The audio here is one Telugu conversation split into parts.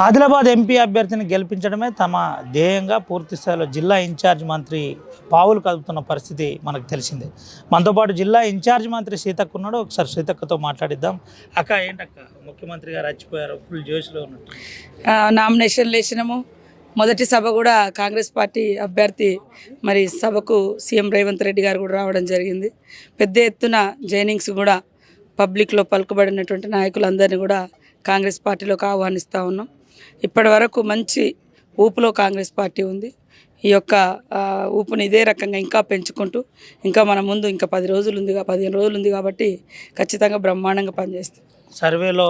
ఆదిలాబాద్ ఎంపీ అభ్యర్థిని గెలిపించడమే తమ ధ్యేయంగా పూర్తి స్థాయిలో జిల్లా ఇన్ఛార్జ్ మంత్రి పావులు కలుపుతున్న పరిస్థితి మనకు తెలిసిందే. మనతో పాటు జిల్లా ఇన్ఛార్జ్ మంత్రి సీతక్క ఉన్నాడు. ఒకసారి సీతక్కతో మాట్లాడిద్దాం. అక్క, ఏంటక్క, ముఖ్యమంత్రి గారు వచ్చిపోయారు, ఫుల్ జోష్లో ఉన్నట్టు. నామినేషన్లు వేసినాము. మొదటి సభ కూడా కాంగ్రెస్ పార్టీ అభ్యర్థి మరి సభకు సీఎం రేవంత్ రెడ్డి గారు కూడా రావడం జరిగింది. పెద్ద ఎత్తున జైనింగ్స్ కూడా పబ్లిక్లో పలుకుబడినటువంటి నాయకులందరినీ కూడా కాంగ్రెస్ పార్టీలోకి ఆహ్వానిస్తూ ఉన్నాం. ఇప్పటి వరకు మంచి ఊపులో కాంగ్రెస్ పార్టీ ఉంది. ఈ యొక్క ఊపుని ఇదే రకంగా ఇంకా పెంచుకుంటూ ఇంకా మన ముందు ఇంకా 15 రోజులు ఉంది కాబట్టి ఖచ్చితంగా బ్రహ్మాండంగా పనిచేస్తాం. సర్వేలో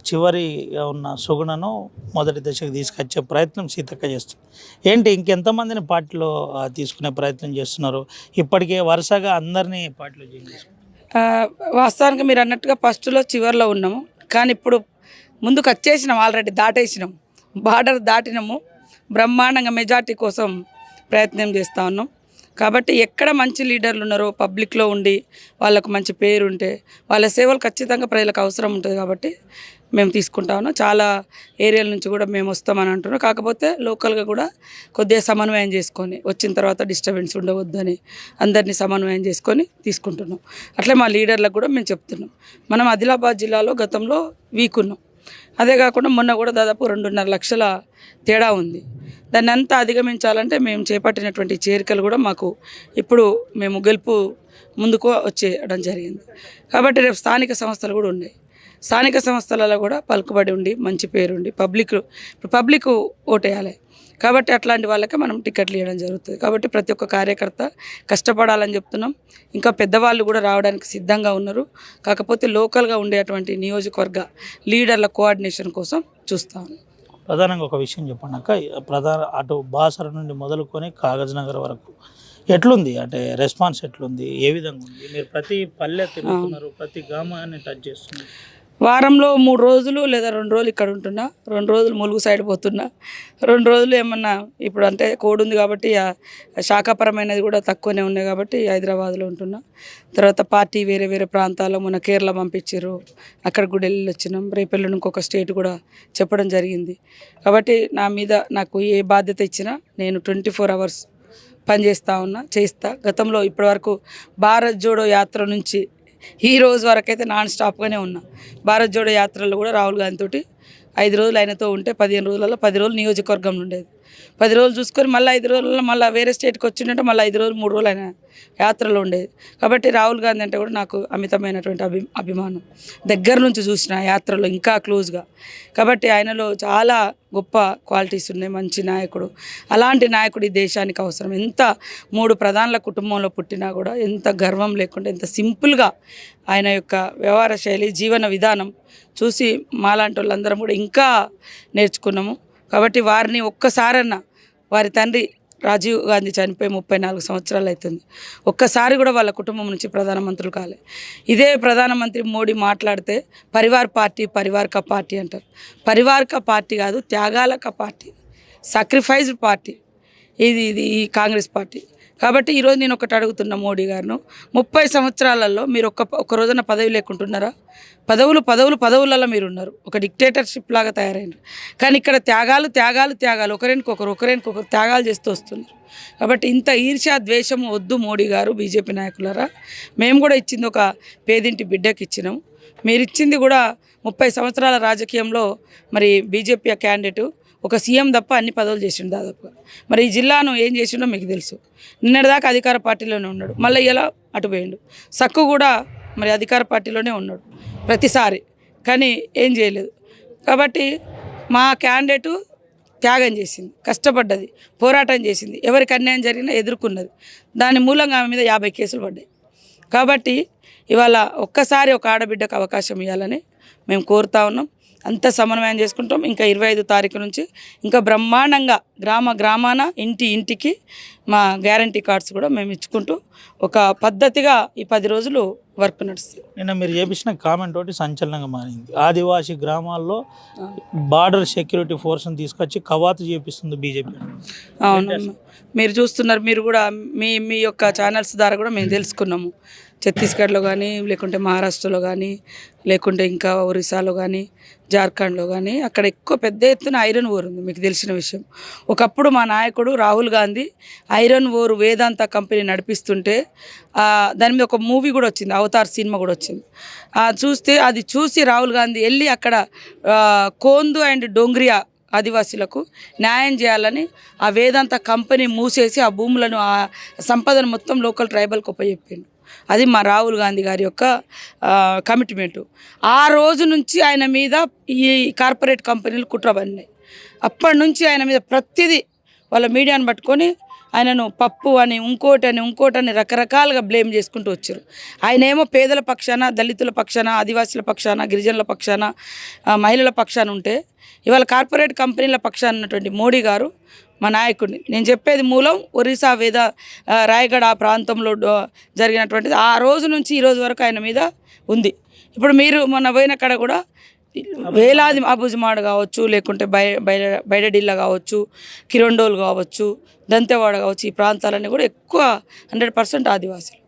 చివరిగా ఉన్న సుగుణను మొదటి దశకు తీసుకొచ్చే ప్రయత్నం సీతక్క చేస్తుంది. ఏంటి, ఇంకెంతమందిని పార్టీలో తీసుకునే ప్రయత్నం చేస్తున్నారు? ఇప్పటికే వరుసగా అందరినీ పార్టీలో జాయిన్ చేసుకున్నారు. వాస్తవానికి మీరు అన్నట్టుగా ఫస్ట్లో చివరిలో ఉన్నాము, కానీ ఇప్పుడు ముందుకు వచ్చేసినాం, ఆల్రెడీ దాటేసినాం, బార్డర్ దాటినాము. బ్రహ్మాండంగా మెజార్టీ కోసం ప్రయత్నం చేస్తూ ఉన్నాం. కాబట్టి ఎక్కడ మంచి లీడర్లు ఉన్నారో పబ్లిక్లో ఉండి వాళ్ళకు మంచి పేరు ఉంటే వాళ్ళ సేవలు ఖచ్చితంగా ప్రజలకు అవసరం ఉంటుంది. కాబట్టి మేము తీసుకుంటా ఉన్నాం. చాలా ఏరియాల నుంచి కూడా మేము వస్తామని అంటున్నాం. కాకపోతే లోకల్గా కూడా కొద్దిగా సమన్వయం చేసుకొని వచ్చిన తర్వాత డిస్టర్బెన్స్ ఉండవద్దని అందరినీ సమన్వయం చేసుకొని తీసుకుంటున్నాం. అట్లే మా లీడర్లకు కూడా మేము చెప్తున్నాం. మనం ఆదిలాబాద్ జిల్లాలో గతంలో వీక్ ఉన్నాం. అదే కాకుండా మొన్న కూడా దాదాపు 2.5 లక్షల తేడా ఉంది. దాన్ని అంతా అధిగమించాలంటే మేము చేపట్టినటువంటి చేరికలు కూడా మాకు ఇప్పుడు మేము గెలుపు ముందుకు వచ్చేయడం జరిగింది. కాబట్టి రేపు స్థానిక సంస్థలు కూడా ఉన్నాయి. స్థానిక సంస్థలలో కూడా పలుకుబడి ఉండి మంచి పేరుండి పబ్లిక్ ఓటేయాలి. కాబట్టి అట్లాంటి వాళ్ళకే మనం టికెట్లు ఇవ్వడం జరుగుతుంది. కాబట్టి ప్రతి ఒక్క కార్యకర్త కష్టపడాలని చెప్తున్నాం. ఇంకా పెద్దవాళ్ళు కూడా రావడానికి సిద్ధంగా ఉన్నారు. కాకపోతే లోకల్గా ఉండేటువంటి నియోజకవర్గ లీడర్ల కోఆర్డినేషన్ కోసం చూస్తాం. ప్రధానంగా ఒక విషయం చెప్పండి అక్క, అటు బాసర నుండి మొదలుకొని కాగజ్ నగర్ వరకు ఎట్లుంది, అంటే రెస్పాన్స్ ఎట్లుంది, ఏ విధంగా ఉంది? మీరు ప్రతి పల్లె తిరుగుతున్నారు, ప్రతి గ్రామాన్ని టచ్ చేస్తున్నారు. వారంలో 3 రోజులు లేదా 2 రోజులు ఇక్కడ ఉంటున్నా, 2 రోజులు ములుగు సైడ్ పోతున్నా, 2 రోజులు ఏమన్నా ఇప్పుడు అంటే కోడ్ ఉంది కాబట్టి శాఖాపరమైనది కూడా తక్కువనే ఉన్నాయి కాబట్టి హైదరాబాద్లో ఉంటున్నా. తర్వాత పార్టీ వేరే వేరే ప్రాంతాల్లో మొన్న కేరళ పంపించారు, అక్కడ కూడా వెళ్ళి వచ్చినాం. రేపెల్లుండి ఇంకొక స్టేట్ కూడా చెప్పడం జరిగింది. కాబట్టి నా మీద నాకు ఏ బాధ్యత ఇచ్చినా నేను 24 hours పనిచేస్తూ ఉన్నా, చేస్తా. గతంలో ఇప్పటివరకు భారత్ జోడో యాత్ర నుంచి ఈ రోజు వరకు అయితే నాన్ స్టాప్గానే ఉన్నా. భారత్ జోడో యాత్రలో కూడా రాహుల్ గాంధీ తోటి 5 రోజులు ఆయనతో ఉంటే 15 రోజులలో 10 రోజులు నియోజకవర్గంలో ఉండేది. 10 రోజులు చూసుకొని మళ్ళీ 5 రోజులలో మళ్ళీ వేరే స్టేట్కి వచ్చిందంటే మళ్ళీ 5 రోజులు 3 రోజులు ఆయన యాత్రలో ఉండేది. కాబట్టి రాహుల్ గాంధీ అంటే కూడా నాకు అమితమైనటువంటి అభిమానం. దగ్గర నుంచి చూసిన యాత్రలో ఇంకా క్లోజ్గా. కాబట్టి ఆయనలో చాలా గొప్ప క్వాలిటీస్ ఉన్నాయి, మంచి నాయకుడు. అలాంటి నాయకుడు ఈ దేశానికి అవసరం. ఎంత 3 ప్రధానుల కుటుంబంలో పుట్టినా కూడా ఎంత గర్వం లేకుండా ఎంత సింపుల్గా ఆయన యొక్క వ్యవహార శైలి, జీవన విధానం చూసి మాలాంటి వాళ్ళందరం కూడా ఇంకా నేర్చుకున్నాము. కాబట్టి వారిని ఒక్కసారన్నా, వారి తండ్రి రాజీవ్ గాంధీ చనిపోయి 34 సంవత్సరాలు అవుతుంది, ఒక్కసారి కూడా వాళ్ళ కుటుంబం నుంచి ప్రధానమంత్రులు కాలే. ఇదే ప్రధానమంత్రి మోడీ మాట్లాడితే పరివార్ పార్టీ అంటారు. పరివార్ కా పార్టీ కాదు, త్యాగాల కా పార్టీ, సాక్రిఫైస్డ్ పార్టీ ఇది ఈ కాంగ్రెస్ పార్టీ. కాబట్టి ఈరోజు నేను ఒకటి అడుగుతున్నా మోడీ గారిను, 30 సంవత్సరాలలో మీరు ఒక్క రోజున పదవి లేకుంటున్నారా? పదవులలో మీరు ఉన్నారు, ఒక డిక్టేటర్షిప్ లాగా తయారైనారు. కానీ ఇక్కడ త్యాగాలు ఒకరికొకరు త్యాగాలు చేస్తూ వస్తున్నారు. కాబట్టి ఇంత ఈర్ష్య ద్వేషం వద్దు మోడీ గారు, బీజేపీ నాయకులారా. మేము కూడా ఇచ్చింది ఒక పేదింటి బిడ్డకి ఇచ్చినాం. మీరు ఇచ్చింది కూడా 30 సంవత్సరాల రాజకీయంలో మరి బీజేపీ క్యాండిడేటు ఒక సీఎం తప్ప అన్ని పదవులు చేసిండు దాదాపుగా. మరి ఈ జిల్లాను ఏం చేసిండో మీకు తెలుసు. నిన్నటిదాకా అధికార పార్టీలోనే ఉన్నాడు, మళ్ళీ ఇలా అటు పోయిండు. సక్కు కూడా మరి అధికార పార్టీలోనే ఉన్నాడు ప్రతిసారి, కానీ ఏం చేయలేదు. కాబట్టి మా క్యాండిడేటు త్యాగం చేసింది, కష్టపడ్డది, పోరాటం చేసింది, ఎవరికి అన్యాయం జరిగినా ఎదుర్కొన్నది. దాని మూలంగా ఆమె మీద 50 కేసులు పడ్డాయి. కాబట్టి ఇవాళ ఒక్కసారి ఒక ఆడబిడ్డకు అవకాశం ఇవ్వాలని మేము కోరుతా ఉన్నాం. అంత సమన్వయం చేసుకుంటాం. ఇంకా 25 తారీఖు నుంచి ఇంకా బ్రహ్మాండంగా గ్రామాన ఇంటికి మా గ్యారంటీ కార్డ్స్ కూడా మేము ఇచ్చుకుంటూ ఒక పద్ధతిగా ఈ 10 రోజులు వర్క్ నడుస్తుంది. నిన్న మీరు చేపించిన కామెంట్ ఒకటి సంచలనంగా మారింది. ఆదివాసీ గ్రామాల్లో బార్డర్ సెక్యూరిటీ ఫోర్స్ని తీసుకొచ్చి కవాతు చేపిస్తుంది బీజేపీ. అవును, మీరు చూస్తున్నారు, మీరు కూడా మీ యొక్క ఛానల్స్ ద్వారా కూడా మేము తెలుసుకున్నాము. ఛత్తీస్గఢ్లో కానీ, లేకుంటే మహారాష్ట్రలో కానీ, లేకుంటే ఇంకా ఒరిస్సాలో కానీ, జార్ఖండ్లో కానీ అక్కడ ఎక్కువ పెద్ద ఎత్తున ఐరన్ ఓర్ ఉంది. మీకు తెలిసిన విషయం. ఒకప్పుడు మా నాయకుడు రాహుల్ గాంధీ ఐరన్ ఓర్ వేదాంత కంపెనీ నడిపిస్తుంటే దాని మీద ఒక మూవీ కూడా వచ్చింది, అవతార్ సినిమా కూడా వచ్చింది. అది చూసి రాహుల్ గాంధీ వెళ్ళి అక్కడ కోందు అండ్ డోంగ్రియా ఆదివాసీలకు న్యాయం చేయాలని ఆ వేదాంత కంపెనీ మూసేసి ఆ భూములను, ఆ సంపదను మొత్తం లోకల్ ట్రైబల్కి ఉపయోగించాడు. అది మా రాహుల్ గాంధీ గారి యొక్క కమిట్మెంటు. ఆ రోజు నుంచి ఆయన మీద ఈ కార్పొరేట్ కంపెనీలు కుట్రబడినాయి. అప్పటి నుంచి ఆయన మీద ప్రతిదీ వాళ్ళ మీడియాను పట్టుకొని ఆయనను పప్పు అని, ఇంకోటని రకరకాలుగా బ్లేమ్ చేసుకుంటూ వచ్చారు. ఆయన ఏమో పేదల పక్షాన, దళితుల పక్షాన, ఆదివాసుల పక్షాన, గిరిజనుల పక్షాన, మహిళల పక్షాన ఉంటే, ఇవాళ కార్పొరేట్ కంపెనీల పక్షాన ఉన్నటువంటి మోడీ గారు మా నాయకుడిని, నేను చెప్పేది మూలం ఒరిస్సా రాయగఢ ఆ ప్రాంతంలో జరిగినటువంటిది. ఆ రోజు నుంచి ఈ రోజు వరకు ఆయన మీద ఉంది. ఇప్పుడు మీరు మొన్న పోయిన కాడ కూడా వేలాది అబుజ్మాడ్ కావచ్చు, లేకుంటే బైడడిల్లా కావచ్చు, కిరండోల్ కావచ్చు, దంతెవాడ కావచ్చు, ఈ ప్రాంతాలన్నీ కూడా ఎక్కువ 100% ఆదివాసులు.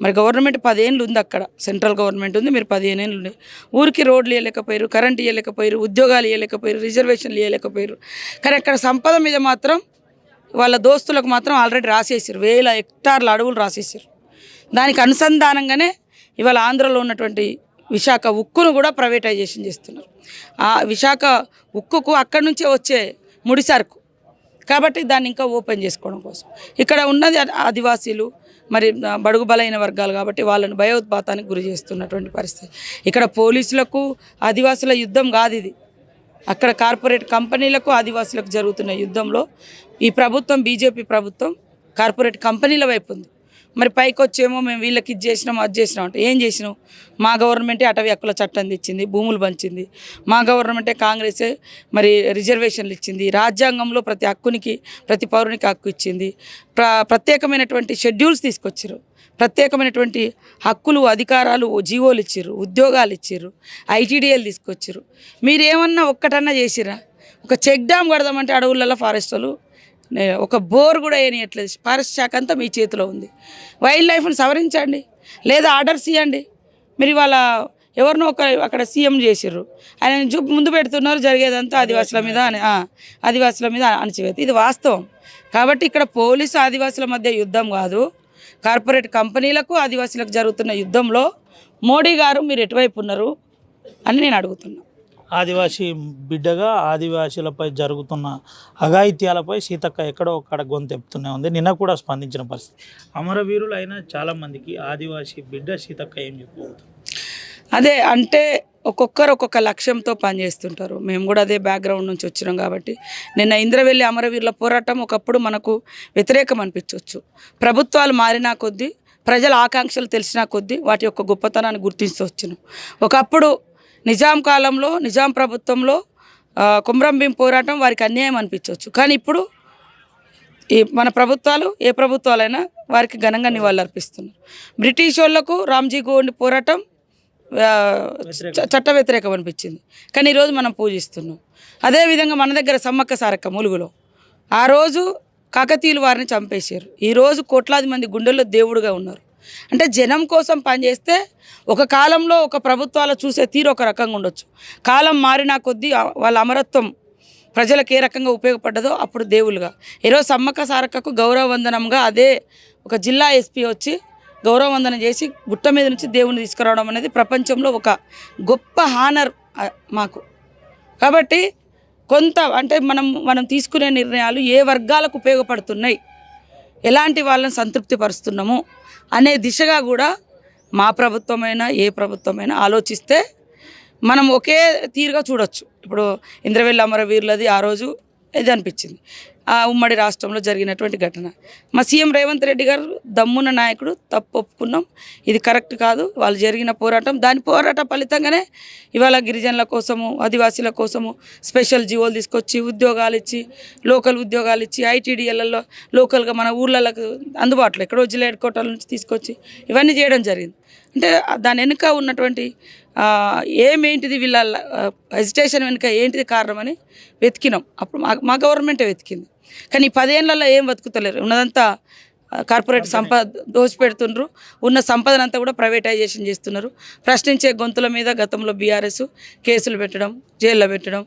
మరి గవర్నమెంట్ 10 ఏళ్ళు ఉంది అక్కడ, సెంట్రల్ గవర్నమెంట్ ఉంది, మీరు 15 ఏళ్ళు ఉండే ఊరికి రోడ్లు ఇవ్వలేకపోయారు, కరెంట్ ఇవ్వలేకపోయారు, ఉద్యోగాలు ఇవ్వలేకపోయారు, రిజర్వేషన్లు ఇవ్వలేకపోయారు. కానీ అక్కడ సంపద మీద మాత్రం వాళ్ళ దోస్తులకు మాత్రం ఆల్రెడీ రాసేసారు, 1000 హెక్టార్ల అడవులు రాసేసారు. దానికి అనుసంధానంగానే ఇవాళ ఆంధ్రలో ఉన్నటువంటి విశాఖ ఉక్కును కూడా ప్రైవేటైజేషన్ చేస్తున్నారు. ఆ విశాఖ ఉక్కుకు అక్కడి నుంచే వచ్చే ముడి సరుకు కాబట్టి దాన్ని ఇంకా ఓపెన్ చేసుకోవడం కోసం ఇక్కడ ఉన్నది ఆదివాసీలు, మరి బడుగు బలైన వర్గాలు కాబట్టి వాళ్ళని భయోత్పాతానికి గురి చేస్తున్నటువంటి పరిస్థితి. ఇక్కడ పోలీసులకు ఆదివాసుల యుద్ధం కాదు ఇది, అక్కడ కార్పొరేట్ కంపెనీలకు ఆదివాసులకు జరుగుతున్న యుద్ధంలో ఈ ప్రభుత్వం, బీజేపీ ప్రభుత్వం కార్పొరేట్ కంపెనీల వైపు ఉంది. మరి పైకి వచ్చేమో మేము వీళ్ళకి ఇది చేసినాం, అది చేసినాం అంటే ఏం చేసినాం? మా గవర్నమెంటే అటవీ హక్కుల చట్టం తెచ్చింది, భూములు పంచింది, మా గవర్నమెంటే కాంగ్రెసే మరి రిజర్వేషన్లు ఇచ్చింది, రాజ్యాంగంలో ప్రతి హక్కునికి, ప్రతి పౌరునికి హక్కు ఇచ్చింది, ప్రత్యేకమైనటువంటి షెడ్యూల్స్ తీసుకొచ్చారు, ప్రత్యేకమైనటువంటి హక్కులు, అధికారాలు, జీవోలు ఇచ్చారు, ఉద్యోగాలు ఇచ్చారు, ఐటీడీఏలు తీసుకొచ్చారు. మీరేమన్నా ఒక్కటన్నా చేసిరా? ఒక చెక్ డ్యామ్ కడదామంటే అడవులలో ఫారెస్టులు ఒక బోర్ కూడా వేయట్లేదు. ఫారెస్ట్ శాఖ అంతా మీ చేతిలో ఉంది. వైల్డ్ లైఫ్ని సవరించండి, లేదా ఆర్డర్స్ ఇవ్వండి. మీరు ఇవాళ ఎవరినో అక్కడ సీఎం చేసిర్రు, ఆయన ముందు పెడుతున్నారు జరిగేదంతా ఆదివాసుల మీద అణచివేత. ఇది వాస్తవం. కాబట్టి ఇక్కడ పోలీసు ఆదివాసుల మధ్య యుద్ధం కాదు, కార్పొరేట్ కంపెనీలకు ఆదివాసులకు జరుగుతున్న యుద్ధంలో మోడీ గారు మీరు ఎటువైపు ఉన్నారు అని నేను అడుగుతున్నా. ఆదివాసీ బిడ్డగా ఆదివాసీలపై జరుగుతున్న అఘాయిత్యాలపై సీతక్క ఎక్కడో ఒక్కడ గొంతెప్పుతూనే ఉంది. నిన్న కూడా స్పందించిన పరిస్థితి. అమరవీరులు అయిన చాలామందికి ఆదివాసీ బిడ్డ సీతక్క ఏం చెప్పబోతుంది? అదే అంటే ఒక్కొక్కరు ఒక్కొక్క లక్ష్యంతో పనిచేస్తుంటారు. మేము కూడా అదే బ్యాక్గ్రౌండ్ నుంచి వచ్చినాం కాబట్టి నిన్న ఇంద్రవెల్లి అమరవీరుల పోరాటం ఒకప్పుడు మనకు వ్యతిరేకం అనిపించవచ్చు. ప్రభుత్వాలు మారినా కొద్దీ, ప్రజల ఆకాంక్షలు తెలిసినా కొద్దీ వాటి యొక్క గొప్పతనాన్ని గుర్తిస్తూ వచ్చినాం. ఒకప్పుడు నిజాం కాలంలో, నిజాం ప్రభుత్వంలో కొమ్రం భీం పోరాటం వారికి అన్యాయం అనిపించవచ్చు. కానీ ఇప్పుడు ఈ మన ప్రభుత్వాలు, ఏ ప్రభుత్వాలైనా వారికి ఘనంగా నివాళులు అర్పిస్తున్నారు. బ్రిటిష్ వాళ్ళకు రామ్జీ గోండ్ పోరాటం చట్ట వ్యతిరేకం అనిపించింది, కానీ ఈరోజు మనం పూజిస్తున్నాం. అదేవిధంగా మన దగ్గర సమ్మక్క సారక్క ములుగులో ఆ రోజు కాకతీయులు వారిని చంపేశారు. ఈరోజు కోట్లాది మంది గుండెల్లో దేవుడుగా ఉన్నారు. అంటే జనం కోసం పనిచేస్తే ఒక కాలంలో ఒక ప్రభుత్వాలు చూసే తీరు ఒక రకంగా ఉండొచ్చు, కాలం మారినా కొద్దీ వాళ్ళ అమరత్వం ప్రజలకు ఏ రకంగా ఉపయోగపడ్డదో అప్పుడు దేవులుగా. ఈరోజు సమ్మక్క సారక్కకు గౌరవ వందనంగా అదే ఒక జిల్లా ఎస్పీ వచ్చి గౌరవ వందనం చేసి గుట్ట మీద నుంచి దేవుని తీసుకురావడం అనేది ప్రపంచంలో ఒక గొప్ప హానర్ మాకు. కాబట్టి కొంత అంటే మనం తీసుకునే నిర్ణయాలు ఏ వర్గాలకు ఉపయోగపడుతున్నాయి, ఎలాంటి వాళ్ళని సంతృప్తిపరుస్తున్నాము అనే దిశగా కూడా మా ప్రభుత్వమైనా ఏ ప్రభుత్వమైనా ఆలోచిస్తే మనం ఒకే తీరుగా చూడొచ్చు. ఇప్పుడు ఇంద్రవెల్లి అమరవీరులది ఆ రోజు ఇది అనిపించింది, ఆ ఉమ్మడి రాష్ట్రంలో జరిగినటువంటి ఘటన. మా సీఎం రేవంత్ రెడ్డి గారు దమ్మున్న నాయకుడు, తప్పు ఒప్పుకున్నాం, ఇది కరెక్ట్ కాదు, వాళ్ళు జరిగిన పోరాటం, దాని పోరాట ఫలితంగానే ఇవాళ గిరిజనుల కోసము, ఆదివాసీల కోసము స్పెషల్ జీవోలు తీసుకొచ్చి, ఉద్యోగాలు ఇచ్చి, లోకల్ ఉద్యోగాలు ఇచ్చి, ఐటీడీఎల్లలో లోకల్గా మన ఊర్లకు అందుబాటులో ఎక్కడో జిల్లా హెడ్ క్వార్టర్ల నుంచి తీసుకొచ్చి ఇవన్నీ చేయడం జరిగింది. అంటే దాని వెనుక ఉన్నటువంటి ఏమేంటిది, వీళ్ళ హెజిటేషన్ వెనుక ఏంటిది కారణమని వెతికినాం. అప్పుడు మా గవర్నమెంటే వెతికింది. కానీ 10 ఏళ్లలో ఏం బతుకుతలేరు, ఉన్నదంతా కార్పొరేట్ సంపద దోచిపెడుతుండ్రు. ఉన్న సంపదనంతా కూడా ప్రైవేటైజేషన్ చేస్తున్నారు. ప్రశ్నించే గొంతుల మీద గతంలో బీఆర్ఎస్ కేసులు పెట్టడం, జైల్లో పెట్టడం,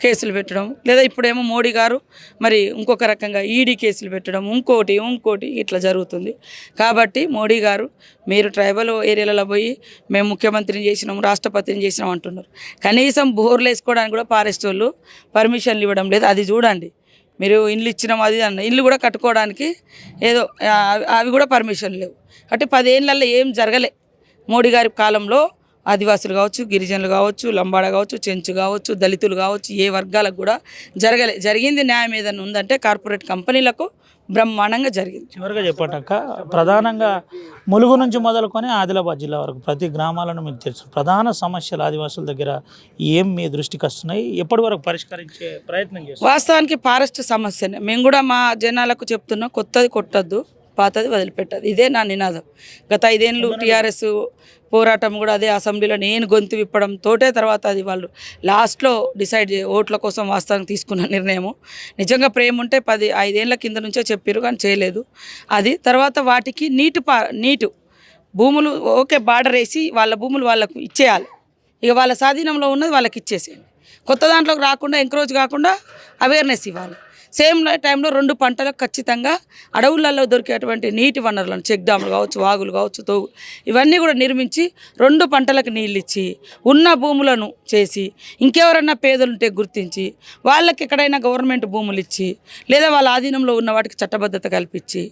కేసులు పెట్టడం, లేదా ఇప్పుడేమో మోడీ గారు మరి ఇంకొక రకంగా ఈడీ కేసులు పెట్టడం, ఇంకోటి ఇట్లా జరుగుతుంది. కాబట్టి మోడీ గారు మీరు ట్రైబల్ ఏరియాలలో పోయి మేము ముఖ్యమంత్రిని చేసినాం, రాష్ట్రపతిని చేసినాం అంటున్నారు. కనీసం బోర్లు వేసుకోవడానికి కూడా ఫారెస్ట్ వాళ్ళు పర్మిషన్లు ఇవ్వడం లేదు. అది చూడండి. మీరు ఇల్లు ఇచ్చినాం అది అన్న ఇల్లు కూడా కట్టుకోవడానికి ఏదో అవి కూడా పర్మిషన్ లేవు. అంటే 10 ఏళ్ళల్లో ఏం జరగలే. మోడీ గారి కాలంలో ఆదివాసులు కావచ్చు, గిరిజనులు కావచ్చు, లంబాడ కావచ్చు, చెంచు కావచ్చు, దళితులు కావచ్చు, ఏ వర్గాలకు కూడా జరగలే. జరిగింది న్యాయం ఏదైనా ఉందంటే కార్పొరేట్ కంపెనీలకు బ్రహ్మాండంగా జరిగింది. చివరిగా చెప్పటక్క, ప్రధానంగా ములుగు నుంచి మొదలుకొని ఆదిలాబాద్ జిల్లా వరకు ప్రతి గ్రామాలను మీకు తెలుసు, ప్రధాన సమస్యలు ఆదివాసుల దగ్గర ఏం మీ దృష్టికి వస్తున్నాయి, ఎప్పటి వరకు పరిష్కరించే ప్రయత్నం చేస్తారు? వాస్తవానికి ఫారెస్ట్ సమస్యనే మేము కూడా మా జనాలకు చెప్తున్నాం. కొత్తది కొట్టద్దు, పాతది వదిలిపెట్టదు. ఇదే నా నినాదం. గత 5 ఏళ్ళు టీఆర్ఎస్ పోరాటం కూడా అదే. అసెంబ్లీలో నేను గొంతు విప్పడం తోటే తర్వాత అది వాళ్ళు లాస్ట్లో డిసైడ్ ఓట్ల కోసం వాస్తవానికి తీసుకున్న నిర్ణయము. నిజంగా ప్రేమ ఉంటే 5 ఏళ్ళ కింద నుంచే చెప్పారు కానీ చేయలేదు. అది తర్వాత వాటికి నీటు భూములు ఓకే బార్డర్ వేసి వాళ్ళ భూములు వాళ్ళకు ఇచ్చేయాలి. ఇక వాళ్ళ స్వాధీనంలో ఉన్నది వాళ్ళకి ఇచ్చేసేయండి. కొత్త దాంట్లోకి రాకుండా ఎంకరేజ్ కాకుండా అవేర్నెస్ ఇవ్వాలి. సేమ్ టైంలో 2 పంటలకు ఖచ్చితంగా అడవులలో దొరికేటువంటి నీటి వనరులను చెక్ డ్యాములు కావచ్చు, వాగులు కావచ్చు, తోగు ఇవన్నీ కూడా నిర్మించి 2 పంటలకు నీళ్ళు ఇచ్చి ఉన్న భూములను చేసి ఇంకెవరన్నా పేదలుంటే గుర్తించి వాళ్ళకి ఎక్కడైనా గవర్నమెంట్ భూములు ఇచ్చి లేదా వాళ్ళ ఆధీనంలో ఉన్న వాటికి చట్టబద్ధత కల్పించి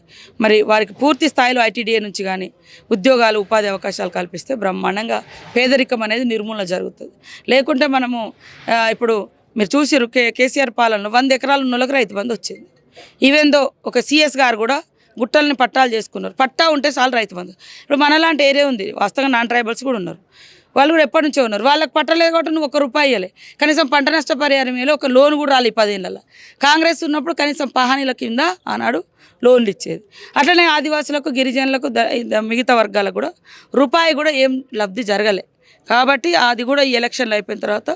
మరి వారికి పూర్తి స్థాయిలో ఐటీడీఏ నుంచి కానీ ఉద్యోగాలు ఉపాధి అవకాశాలు కల్పిస్తే బ్రహ్మాండంగా పేదరికం అనేది నిర్మూలన జరుగుతుంది. లేకుంటే మనము ఇప్పుడు మీరు చూసిరు కేసీఆర్ పాలనలో 100 ఎకరాలు ఉన్న వాళ్ళకి రైతు బంధు వచ్చింది. ఈవెందో ఒక సిఎస్ గారు కూడా గుట్టల్ని పట్టాలు చేసుకున్నారు. పట్టా ఉంటే చాలు రైతు బంధు. ఇప్పుడు మనలాంటి ఏరియా ఉంది, వాస్తవంగా నాన్ ట్రైబల్స్ కూడా ఉన్నారు, వాళ్ళు కూడా ఎప్పటి నుంచో ఉన్నారు. వాళ్ళకి పట్టలేదు కాబట్టి నువ్వు ₹1 ఇవ్వలే. కనీసం పంట నష్టపరిహారం ఇవ్వలే. ఒక లోన్ కూడా రాలి 10 ఏళ్ళలో. కాంగ్రెస్ ఉన్నప్పుడు కనీసం పహానీల కింద ఆనాడు లోన్లు ఇచ్చేది. అట్లనే ఆదివాసులకు, గిరిజనులకు, మిగతా వర్గాలకు కూడా రూపాయి కూడా ఏం లబ్ధి జరగలే. కాబట్టి అది కూడా ఈ ఎలక్షన్లు అయిపోయిన తర్వాత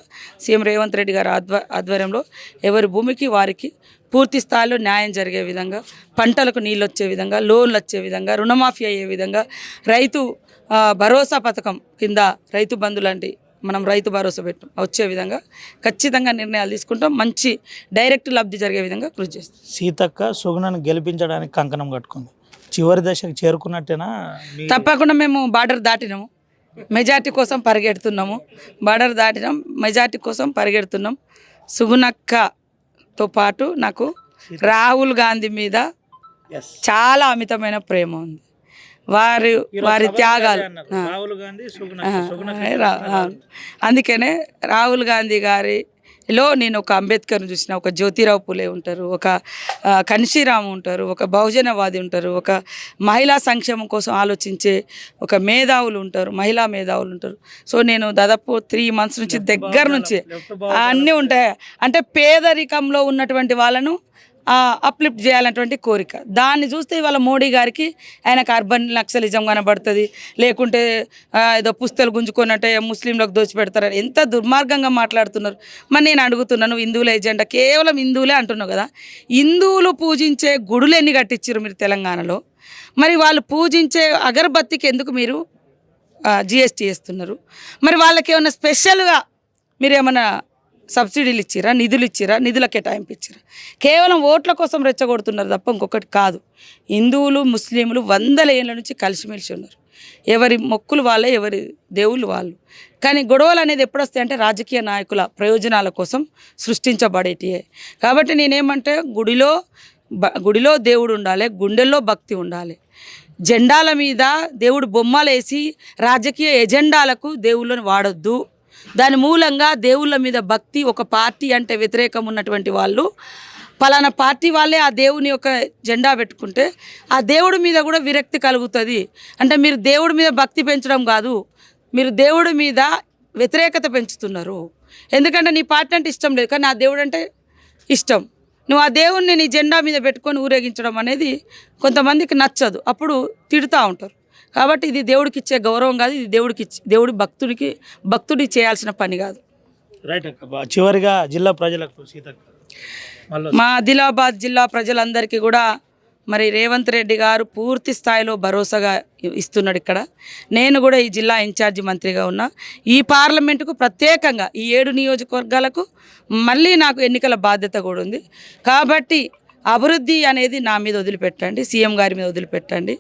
సీఎం రేవంత్ రెడ్డి గారి ఆధ్వర్యంలో ఎవరి భూమికి వారికి పూర్తి స్థాయిలో న్యాయం జరిగే విధంగా, పంటలకు నీళ్ళు వచ్చే విధంగా, లోన్లు వచ్చే విధంగా, రుణమాఫీ అయ్యే విధంగా, రైతు భరోసా పథకం కింద రైతు బంధు లాంటి మనం రైతు భరోసా పెట్టాం వచ్చే విధంగా ఖచ్చితంగా నిర్ణయాలు తీసుకుంటాం. మంచి డైరెక్ట్ లబ్ధి జరిగే విధంగా కృషి చేస్తాం. సీతక్క సుగుణను గెలిపించడానికి కంకణం కట్టుకుంది. చివరి దశకు చేరుకున్నట్టేనా? తప్పకుండా మేము బార్డర్ దాటినాము, మెజార్టీ కోసం పరిగెడుతున్నాము. బార్డర్ దాటినాం, మెజార్టీ కోసం పరిగెడుతున్నాం. సుగుణక్కతో పాటు నాకు రాహుల్ గాంధీ మీద చాలా అమితమైన ప్రేమ ఉంది. వారి త్యాగాలు అందుకనే రాహుల్ గాంధీ గారిలో నేను ఒక అంబేద్కర్ని చూసిన, ఒక జ్యోతిరావు పూలే ఉంటారు, ఒక కన్షీరామ్ ఉంటారు, ఒక బహుజనవాది ఉంటారు, ఒక మహిళా సంక్షేమం కోసం ఆలోచించే ఒక మేధావులు ఉంటారు, మహిళా మేధావులు ఉంటారు. సో నేను దాదాపు 3 months నుంచి దగ్గర నుంచి అన్నీ ఉంటాయి. అంటే పేదరికంలో ఉన్నటువంటి వాళ్ళను అప్లిఫ్ట్ చేయాలన్నటువంటి కోరిక. దాన్ని చూస్తే ఇవాళ మోడీ గారికి ఆయనకు అర్బన్ నక్సలిజం కనబడుతుంది, లేకుంటే ఏదో పుస్తలు గుంజుకున్నట్టే ముస్లింలకు దోచిపెడతారు. ఎంత దుర్మార్గంగా మాట్లాడుతున్నారు. మరి నేను అడుగుతున్నాను, హిందువుల ఎజెండా కేవలం హిందువులే అంటున్నావు కదా, హిందువులు పూజించే గుడులు ఎన్ని కట్టించారు మీరు తెలంగాణలో? మరి వాళ్ళు పూజించే అగరబత్తికి ఎందుకు మీరు జిఎస్టీ వేస్తున్నారు? మరి వాళ్ళకి ఏమైనా స్పెషల్గా మీరు ఏమైనా సబ్సిడీలు ఇచ్చిరా, నిధులు ఇచ్చిరా, నిధుల కేటాయింపు ఇచ్చిరా? కేవలం ఓట్ల కోసం రెచ్చగొడుతున్నారు తప్ప ఇంకొకటి కాదు. హిందువులు ముస్లింలు 100 ఏళ్ళ నుంచి కలిసిమెలిసి ఉన్నారు. ఎవరి మొక్కులు వాళ్ళే, ఎవరి దేవుళ్ళు వాళ్ళు. కానీ గొడవలు అనేది ఎప్పుడు వస్తాయి అంటే రాజకీయ నాయకుల ప్రయోజనాల కోసం సృష్టించబడేటియే. కాబట్టి నేనేమంటే గుడిలో దేవుడు ఉండాలి, గుండెల్లో భక్తి ఉండాలి. జెండాల మీద దేవుడు బొమ్మలు వేసి రాజకీయ ఎజెండాలకు దేవుళ్ళని వాడొద్దు. దాని మూలంగా దేవుళ్ళ మీద భక్తి, ఒక పార్టీ అంటే వ్యతిరేకం ఉన్నటువంటి వాళ్ళు పలానా పార్టీ వాళ్ళే ఆ దేవుని యొక్క జెండా పెట్టుకుంటే ఆ దేవుడి మీద కూడా విరక్తి కలుగుతుంది. అంటే మీరు దేవుడి మీద భక్తి పెంచడం కాదు, మీరు దేవుడి మీద వ్యతిరేకత పెంచుతున్నారు. ఎందుకంటే నీ పార్టీ అంటే ఇష్టం లేదు, కానీ ఆ దేవుడు అంటే ఇష్టం. నువ్వు ఆ దేవుడిని నీ జెండా మీద పెట్టుకొని ఊరేగించడం అనేది కొంతమందికి నచ్చదు, అప్పుడు తిడుతూ ఉంటారు. కాబట్టి ఇది దేవుడికి ఇచ్చే గౌరవం కాదు, ఇది దేవుడి భక్తుడి చేయాల్సిన పని కాదు. రైట్ అక్క. చివరిగా జిల్లా ప్రజలకు సీతక్క, మా ఆదిలాబాద్ జిల్లా ప్రజలందరికీ కూడా మరి రేవంత్ రెడ్డి గారు పూర్తి స్థాయిలో భరోసాగా ఇస్తున్నాడు. ఇక్కడ నేను కూడా ఈ జిల్లా ఇన్ఛార్జి మంత్రిగా ఉన్నా. ఈ పార్లమెంటుకు ప్రత్యేకంగా ఈ 7 నియోజకవర్గాలకు మళ్ళీ నాకు ఎన్నికల బాధ్యత కూడా ఉంది. కాబట్టి అభివృద్ధి అనేది నా మీద వదిలిపెట్టండి, సీఎం గారి మీద వదిలిపెట్టండి.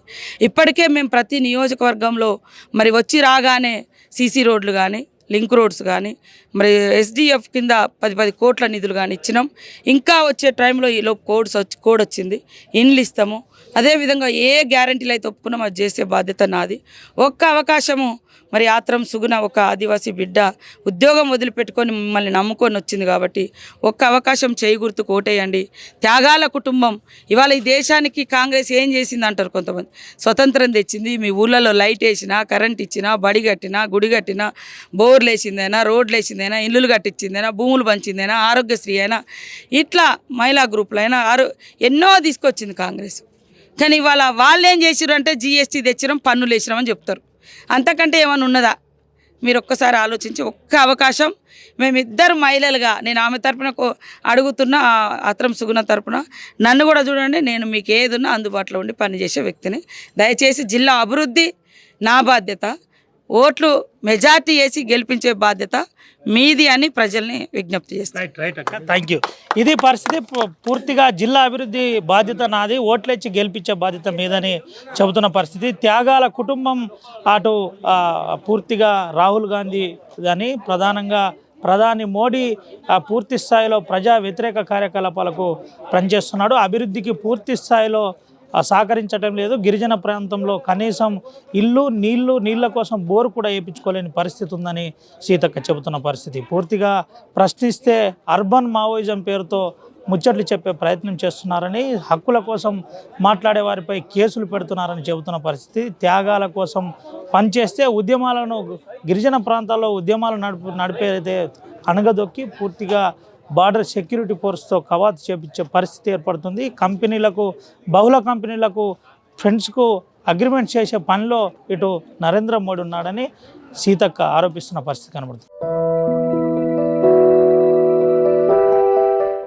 ఇప్పటికే మేము ప్రతి నియోజకవర్గంలో మరి వచ్చి రాగానే సీసీ రోడ్లు కానీ, లింక్ రోడ్స్ కానీ, మరి ఎస్డిఎఫ్ కింద 10 కోట్ల నిధులు కానీ ఇచ్చినాం. ఇంకా వచ్చే టైంలో ఈలోపు కోడ్ వచ్చింది, ఇండ్లు ఇస్తాము. అదేవిధంగా ఏ గ్యారంటీలు అయితే ఒప్పుకున్నామో అది చేసే బాధ్యత నాది. ఒక్క అవకాశము మరి ఆత్రం సుగుణ ఒక ఆదివాసీ బిడ్డ ఉద్యోగం వదిలిపెట్టుకొని మిమ్మల్ని నమ్ముకొని వచ్చింది కాబట్టి ఒక్క అవకాశం చేయి గుర్తు కోటేయండి. త్యాగాల కుటుంబం. ఇవాళ ఈ దేశానికి కాంగ్రెస్ ఏం చేసింది అంటారు కొంతమంది. స్వతంత్రం తెచ్చింది, మీ ఊళ్ళలో లైట్ వేసినా, కరెంట్ ఇచ్చినా, బడి కట్టినా, గుడి కట్టినా, బోర్లు వేసిందైనా, రోడ్లు వేసిందైనా, ఇల్లులు కట్టించిందైనా, భూములు పంచిందైనా, ఆరోగ్యశ్రీ అయినా, ఇట్లా మహిళా గ్రూపులు అయినా ఎన్నో తీసుకొచ్చింది కాంగ్రెస్. కానీ ఇవాళ వాళ్ళు ఏం చేసిరు అంటే జిఎస్టీ తెచ్చినాం, పన్నులు వేసినామని చెప్తారు. అంతకంటే ఏమైనా ఉన్నదా? మీరు ఒక్కసారి ఆలోచించి ఒక్క అవకాశం మేమిద్దరు మహిళలుగా, నేను ఆమె తరపున అడుగుతున్నా, ఆత్రం సుగుణ తరపున నన్ను కూడా చూడండి. నేను మీకు ఏదున్నా అందుబాటులో ఉండి పనిచేసే వ్యక్తిని. దయచేసి జిల్లా అభివృద్ధి నా బాధ్యత. ఓట్లు మెజార్టీ వేసి గెలిపించే బాధ్యత మీది అని ప్రజల్ని విజ్ఞప్తి చేస్తాను. రైట్ అక్క, థ్యాంక్ యూ. ఇది పరిస్థితి. పూర్తిగా జిల్లా అభివృద్ధి బాధ్యత నాది, ఓట్లేచ్చి గెలిపించే బాధ్యత మీదని చెబుతున్న పరిస్థితి. త్యాగాల కుటుంబం అటు పూర్తిగా రాహుల్ గాంధీ కానీ ప్రధానంగా ప్రధాని మోడీ పూర్తి స్థాయిలో ప్రజా వ్యతిరేక కార్యకలాపాలకు పనిచేస్తున్నాడు. అభివృద్ధికి పూర్తి స్థాయిలో సహకరించడం లేదు. గిరిజన ప్రాంతంలో కనీసం నీళ్ల కోసం బోరు కూడా వేయించుకోలేని పరిస్థితి ఉందని సీతక్క చెబుతున్న పరిస్థితి. పూర్తిగా ప్రశ్నిస్తే అర్బన్ మావోయిజం పేరుతో ముచ్చట్లు చెప్పే ప్రయత్నం చేస్తున్నారని, హక్కుల కోసం మాట్లాడే వారిపై కేసులు పెడుతున్నారని చెబుతున్న పరిస్థితి. త్యాగాల కోసం పనిచేస్తే ఉద్యమాలను, గిరిజన ప్రాంతాల్లో ఉద్యమాలు నడిపేదైతే అణగదొక్కి పూర్తిగా బార్డర్ సెక్యూరిటీ ఫోర్స్తో కవాతు చేపించే పరిస్థితి ఏర్పడుతుంది. బహుళ కంపెనీలకు ఫ్రెండ్స్కు అగ్రిమెంట్ చేసే పనిలో ఇటు నరేంద్ర మోడీ ఉన్నాడని సీతక్క ఆరోపిస్తున్న పరిస్థితి కనబడుతుంది.